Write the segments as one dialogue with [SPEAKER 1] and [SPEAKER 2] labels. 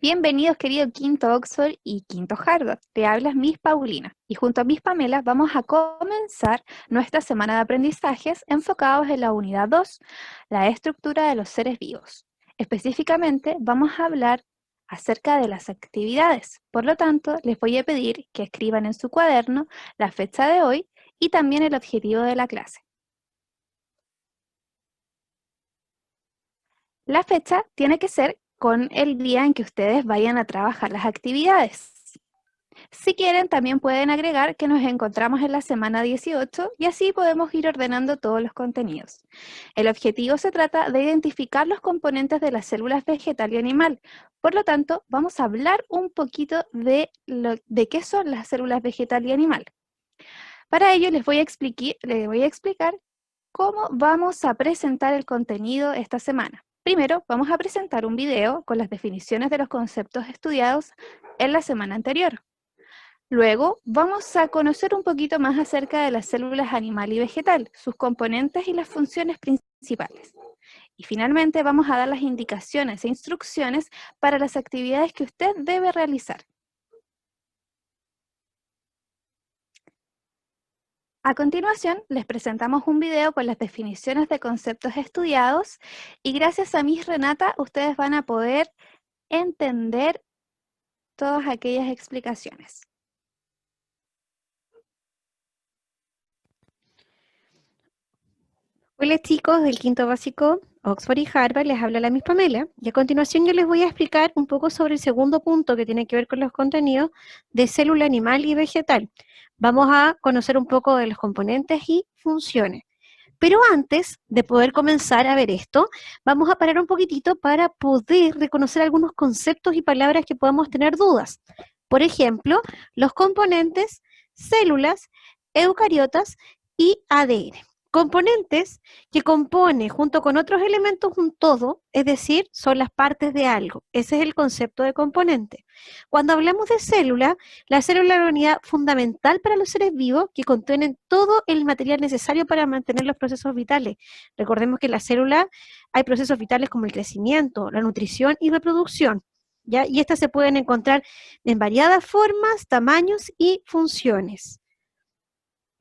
[SPEAKER 1] Bienvenidos, querido quinto Oxford y quinto Harvard. Te hablas Miss Paulina y junto a Miss Pamela vamos a comenzar nuestra semana de aprendizajes enfocados en la unidad 2, la estructura de los seres vivos. Específicamente vamos a hablar acerca de las actividades. Por lo tanto, les voy a pedir que escriban en su cuaderno la fecha de hoy y también el objetivo de la clase. La fecha tiene que ser con el día en que ustedes vayan a trabajar las actividades. Si quieren, también pueden agregar que nos encontramos en la semana 18 y así podemos ir ordenando todos los contenidos. El objetivo se trata de identificar los componentes de las células vegetal y animal. Por lo tanto, vamos a hablar un poquito de qué son las células vegetal y animal. Para ello les voy a explicar cómo vamos a presentar el contenido esta semana. Primero, vamos a presentar un video con las definiciones de los conceptos estudiados en la semana anterior. Luego, vamos a conocer un poquito más acerca de las células animal y vegetal, sus componentes y las funciones principales. Y finalmente, vamos a dar las indicaciones e instrucciones para las actividades que usted debe realizar. A continuación, les presentamos un video con las definiciones de conceptos estudiados y gracias a Miss Renata, ustedes van a poder entender todas aquellas explicaciones.
[SPEAKER 2] Hola chicos del quinto básico, Oxford y Harvard, les habla la Miss Pamela y a continuación yo les voy a explicar un poco sobre el segundo punto que tiene que ver con los contenidos de célula animal y vegetal. Vamos a conocer un poco de los componentes y funciones. Pero antes de poder comenzar a ver esto, vamos a parar un poquitito para poder reconocer algunos conceptos y palabras que podamos tener dudas. Por ejemplo, los componentes, células, eucariotas y ADN. Componentes que compone junto con otros elementos un todo, es decir, son las partes de algo. Ese es el concepto de componente. Cuando hablamos de célula, la célula es la unidad fundamental para los seres vivos que contienen todo el material necesario para mantener los procesos vitales. Recordemos que en la célula hay procesos vitales como el crecimiento, la nutrición y reproducción, ¿ya? Y estas se pueden encontrar en variadas formas, tamaños y funciones.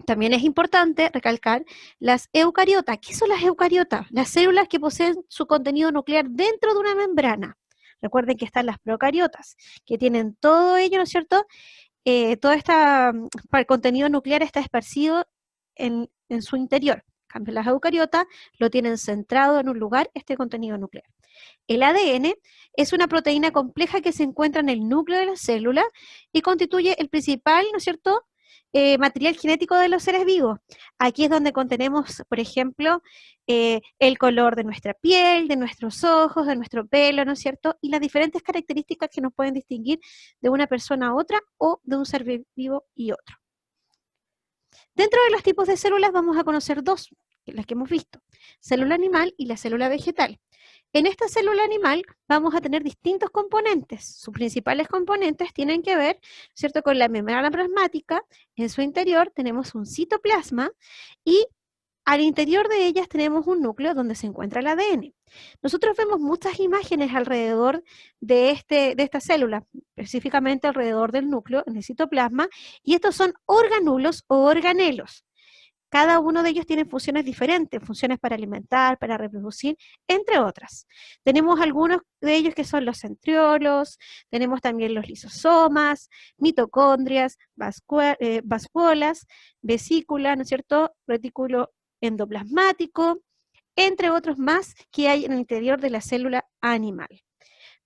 [SPEAKER 2] También es importante recalcar las eucariotas. ¿Qué son las eucariotas? Las células que poseen su contenido nuclear dentro de una membrana. Recuerden que están las procariotas, que tienen todo ello, ¿no es cierto? Todo el contenido nuclear está esparcido en su interior. En cambio, las eucariotas lo tienen centrado en un lugar, este contenido nuclear. El ADN es una proteína compleja que se encuentra en el núcleo de la célula y constituye el principal, ¿no es cierto?, material genético de los seres vivos. Aquí es donde contenemos, por ejemplo, el color de nuestra piel, de nuestros ojos, de nuestro pelo, ¿no es cierto? Y las diferentes características que nos pueden distinguir de una persona a otra o de un ser vivo y otro. Dentro de los tipos de células vamos a conocer dos, las que hemos visto, célula animal y la célula vegetal. En esta célula animal vamos a tener distintos componentes. Sus principales componentes tienen que ver, ¿cierto?, con la membrana plasmática. En su interior tenemos un citoplasma y al interior de ellas tenemos un núcleo donde se encuentra el ADN. Nosotros vemos muchas imágenes alrededor de esta célula, específicamente alrededor del núcleo, en el citoplasma, y estos son organulos o organelos. Cada uno de ellos tiene funciones diferentes, funciones para alimentar, para reproducir, entre otras. Tenemos algunos de ellos que son los centriolos, tenemos también los lisosomas, mitocondrias, vascuolas, vesícula, ¿no es cierto?, retículo endoplasmático, entre otros más que hay en el interior de la célula animal.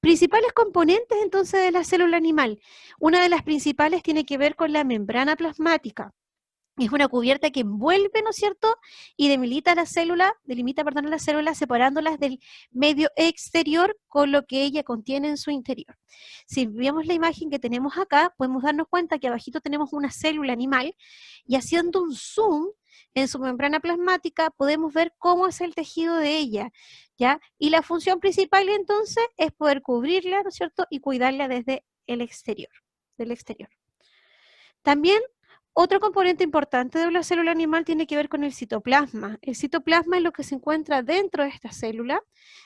[SPEAKER 2] Principales componentes entonces de la célula animal. Una de las principales tiene que ver con la membrana plasmática. Es una cubierta que envuelve, ¿no es cierto?, y delimita la célula, separándolas del medio exterior con lo que ella contiene en su interior. Si vemos la imagen que tenemos acá, podemos darnos cuenta que abajito tenemos una célula animal y haciendo un zoom en su membrana plasmática podemos ver cómo es el tejido de ella, ¿ya? Y la función principal entonces es poder cubrirla, ¿no es cierto?, y cuidarla desde el exterior, del exterior. También Otro componente importante de la célula animal tiene que ver con el citoplasma. El citoplasma es lo que se encuentra dentro de esta célula.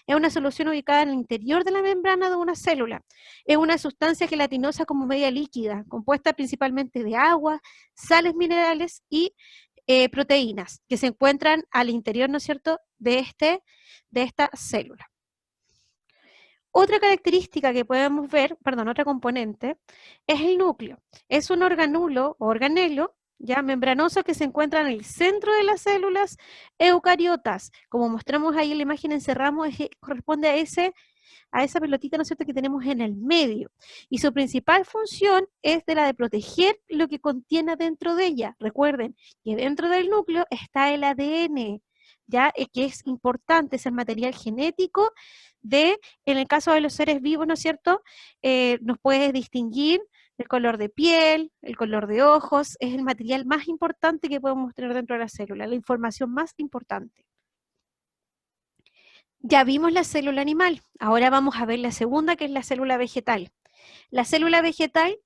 [SPEAKER 2] Es una solución ubicada en el interior de la membrana de una célula. Es una sustancia gelatinosa como media líquida, compuesta principalmente de agua, sales minerales y proteínas, que se encuentran al interior, ¿no es cierto?, de esta célula. Otra característica que podemos ver, perdón, otra componente, es el núcleo. Es un organulo o organelo ya membranoso que se encuentra en el centro de las células eucariotas. Como mostramos ahí en la imagen, encerramos, corresponde a esa pelotita, ¿no es cierto?, que tenemos en el medio. Y su principal función es de la de proteger lo que contiene dentro de ella. Recuerden que dentro del núcleo está el ADN, ¿ya? Que es importante, es el material genético en el caso de los seres vivos, ¿no es cierto?, nos puede distinguir el color de piel, el color de ojos, es el material más importante que podemos tener dentro de la célula, la información más importante. Ya vimos la célula animal, ahora vamos a ver la segunda, que es la célula vegetal. La célula vegetal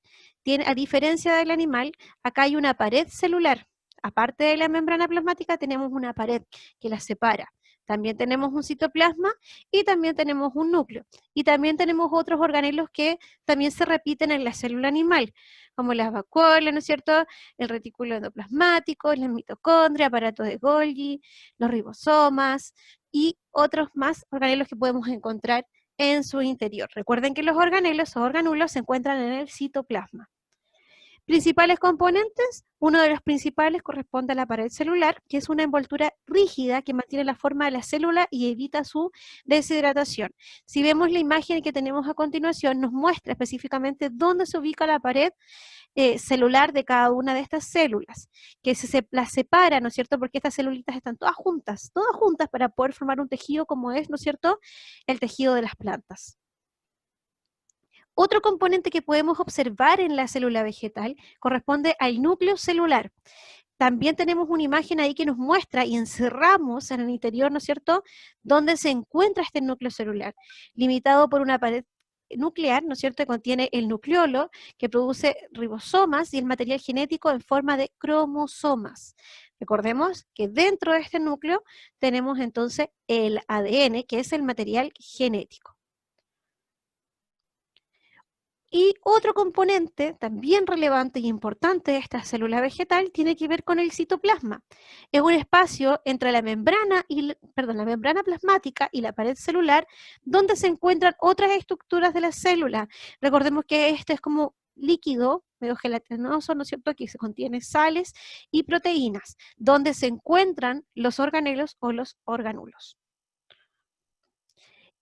[SPEAKER 2] tiene, a diferencia del animal, acá hay una pared celular. Aparte de la membrana plasmática, tenemos una pared que la separa. También tenemos un citoplasma y también tenemos un núcleo. Y también tenemos otros organelos que también se repiten en la célula animal, como las vacuolas, ¿no es cierto?, el retículo endoplasmático, la mitocondria, aparato de Golgi, los ribosomas y otros más organelos que podemos encontrar en su interior. Recuerden que los organelos o organulos se encuentran en el citoplasma. Principales componentes, uno de los principales corresponde a la pared celular, que es una envoltura rígida que mantiene la forma de la célula y evita su deshidratación. Si vemos la imagen que tenemos a continuación, nos muestra específicamente dónde se ubica la pared celular de cada una de estas células, que las separa, ¿no es cierto?, porque estas celulitas están todas juntas para poder formar un tejido como es, ¿no es cierto?, el tejido de las plantas. Otro componente que podemos observar en la célula vegetal corresponde al núcleo celular. También tenemos una imagen ahí que nos muestra y encerramos en el interior, ¿no es cierto?, donde se encuentra este núcleo celular, limitado por una pared nuclear, ¿no es cierto?, que contiene el nucleolo, que produce ribosomas y el material genético en forma de cromosomas. Recordemos que dentro de este núcleo tenemos entonces el ADN, que es el material genético. Y otro componente también relevante y importante de esta célula vegetal tiene que ver con el citoplasma. Es un espacio entre la membrana plasmática y la pared celular donde se encuentran otras estructuras de la célula. Recordemos que este es como líquido, medio gelatinoso, ¿no es cierto?, que se contiene sales y proteínas, donde se encuentran los organelos o los organulos.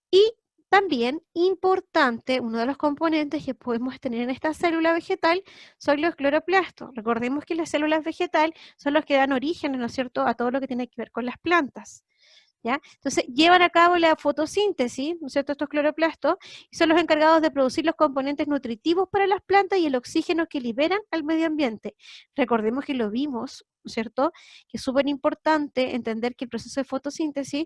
[SPEAKER 2] Y también importante, uno de los componentes que podemos tener en esta célula vegetal son los cloroplastos. Recordemos que las células vegetales son los que dan origen, ¿no es cierto?, a todo lo que tiene que ver con las plantas, ¿ya? Entonces, llevan a cabo la fotosíntesis, ¿no es cierto?, estos cloroplastos, y son los encargados de producir los componentes nutritivos para las plantas y el oxígeno que liberan al medio ambiente. Recordemos que lo vimos, ¿no es cierto?, que es súper importante entender que el proceso de fotosíntesis,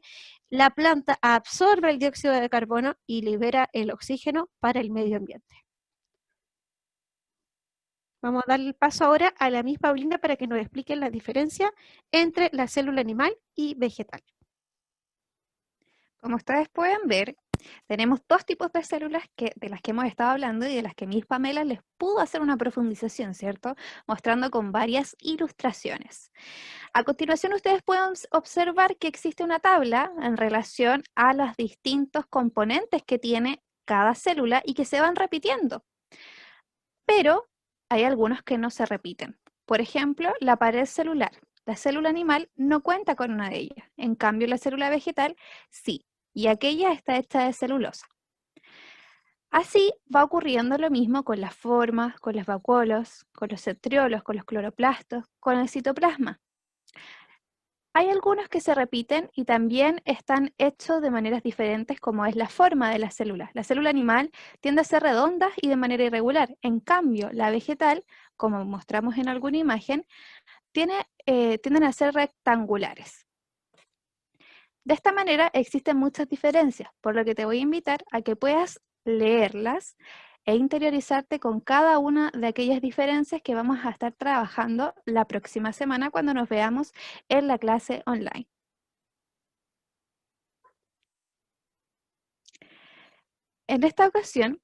[SPEAKER 2] la planta absorbe el dióxido de carbono y libera el oxígeno para el medio ambiente. Vamos a darle el paso ahora a la Miss Paulina para que nos explique la diferencia entre la célula animal y vegetal.
[SPEAKER 1] Como ustedes pueden ver, tenemos dos tipos de células de las que hemos estado hablando y de las que Miss Pamela les pudo hacer una profundización, ¿cierto?, mostrando con varias ilustraciones. A continuación, ustedes pueden observar que existe una tabla en relación a los distintos componentes que tiene cada célula y que se van repitiendo. Pero hay algunos que no se repiten. Por ejemplo, la pared celular. La célula animal no cuenta con una de ellas. En cambio, la célula vegetal sí, y aquella está hecha de celulosa. Así va ocurriendo lo mismo con las formas, con los vacuolos, con los centriolos, con los cloroplastos, con el citoplasma. Hay algunos que se repiten y también están hechos de maneras diferentes, como es la forma de las células. La célula animal tiende a ser redonda y de manera irregular. En cambio, la vegetal, como mostramos en alguna imagen, tienden a ser rectangulares. De esta manera existen muchas diferencias, por lo que te voy a invitar a que puedas leerlas e interiorizarte con cada una de aquellas diferencias que vamos a estar trabajando la próxima semana cuando nos veamos en la clase online. En esta ocasión,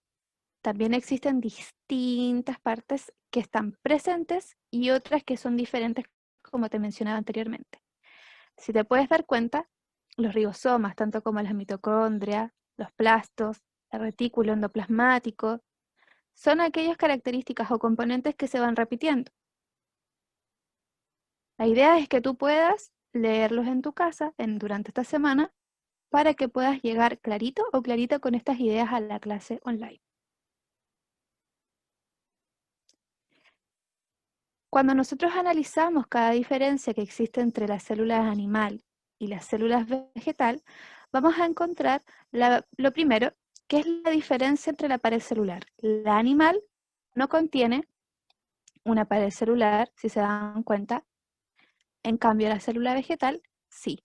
[SPEAKER 1] también existen distintas partes que están presentes y otras que son diferentes, como te mencionaba anteriormente. Si te puedes dar cuenta, los ribosomas, tanto como las mitocondrias, los plastos, el retículo endoplasmático, son aquellas características o componentes que se van repitiendo. La idea es que tú puedas leerlos en tu casa durante esta semana para que puedas llegar clarito o clarita con estas ideas a la clase online. Cuando nosotros analizamos cada diferencia que existe entre las células animal y las células vegetal, vamos a encontrar lo primero, que es la diferencia entre la pared celular. La animal no contiene una pared celular, si se dan cuenta. En cambio, la célula vegetal, sí.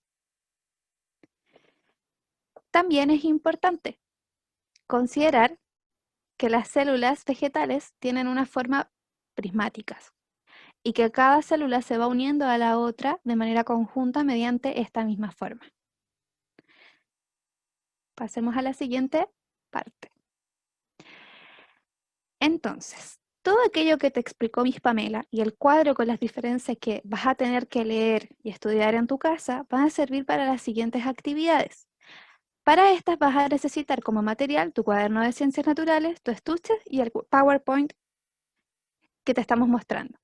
[SPEAKER 1] También es importante considerar que las células vegetales tienen una forma prismáticas y que cada célula se va uniendo a la otra de manera conjunta mediante esta misma forma. Pasemos a la siguiente parte. Entonces, todo aquello que te explicó Miss Pamela y el cuadro con las diferencias que vas a tener que leer y estudiar en tu casa van a servir para las siguientes actividades. Para estas vas a necesitar como material tu cuaderno de ciencias naturales, tu estuche y el PowerPoint que te estamos mostrando.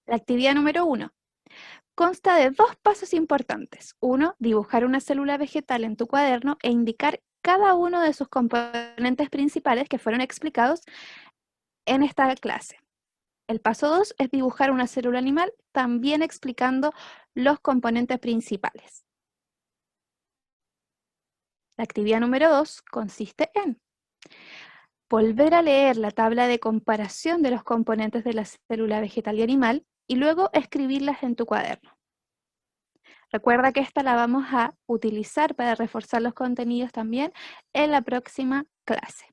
[SPEAKER 1] La actividad número 1 consta de 2 pasos importantes. 1, dibujar una célula vegetal en tu cuaderno e indicar cada uno de sus componentes principales que fueron explicados en esta clase. El paso 2 es dibujar una célula animal, también explicando los componentes principales. La actividad número 2 consiste en volver a leer la tabla de comparación de los componentes de la célula vegetal y animal y luego escribirlas en tu cuaderno. Recuerda que esta la vamos a utilizar para reforzar los contenidos también en la próxima clase.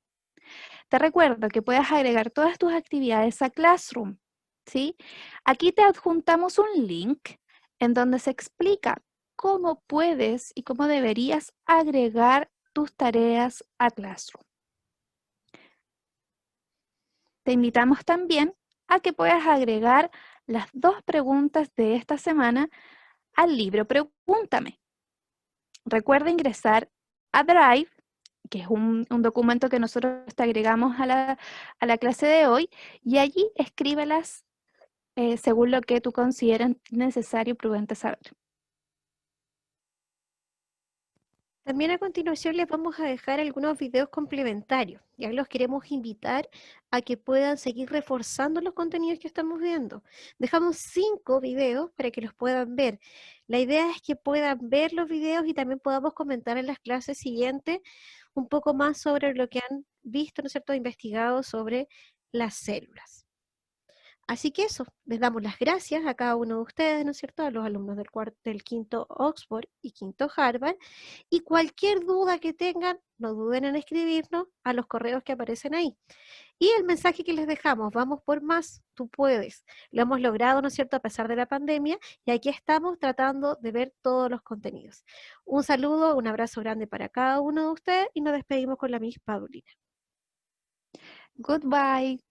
[SPEAKER 1] Te recuerdo que puedes agregar todas tus actividades a Classroom, ¿sí? Aquí te adjuntamos un link en donde se explica cómo puedes y cómo deberías agregar tus tareas a Classroom. Te invitamos también a que puedas agregar las 2 preguntas de esta semana al libro Pregúntame. Recuerda ingresar a Drive, que es un documento que nosotros te agregamos a la clase de hoy, y allí escríbelas según lo que tú consideres necesario y prudente saber.
[SPEAKER 2] También a continuación les vamos a dejar algunos videos complementarios. Ya los queremos invitar a que puedan seguir reforzando los contenidos que estamos viendo. Dejamos 5 videos para que los puedan ver. La idea es que puedan ver los videos y también podamos comentar en las clases siguientes un poco más sobre lo que han visto, ¿no es cierto?, investigado sobre las células. Así que eso, les damos las gracias a cada uno de ustedes, ¿no es cierto?, a los alumnos del quinto Oxford y quinto Harvard, y cualquier duda que tengan, no duden en escribirnos a los correos que aparecen ahí. Y el mensaje que les dejamos, vamos por más, tú puedes. Lo hemos logrado, ¿no es cierto?, a pesar de la pandemia, y aquí estamos tratando de ver todos los contenidos. Un saludo, un abrazo grande para cada uno de ustedes, y nos despedimos con la Miss Paulina.
[SPEAKER 1] Goodbye.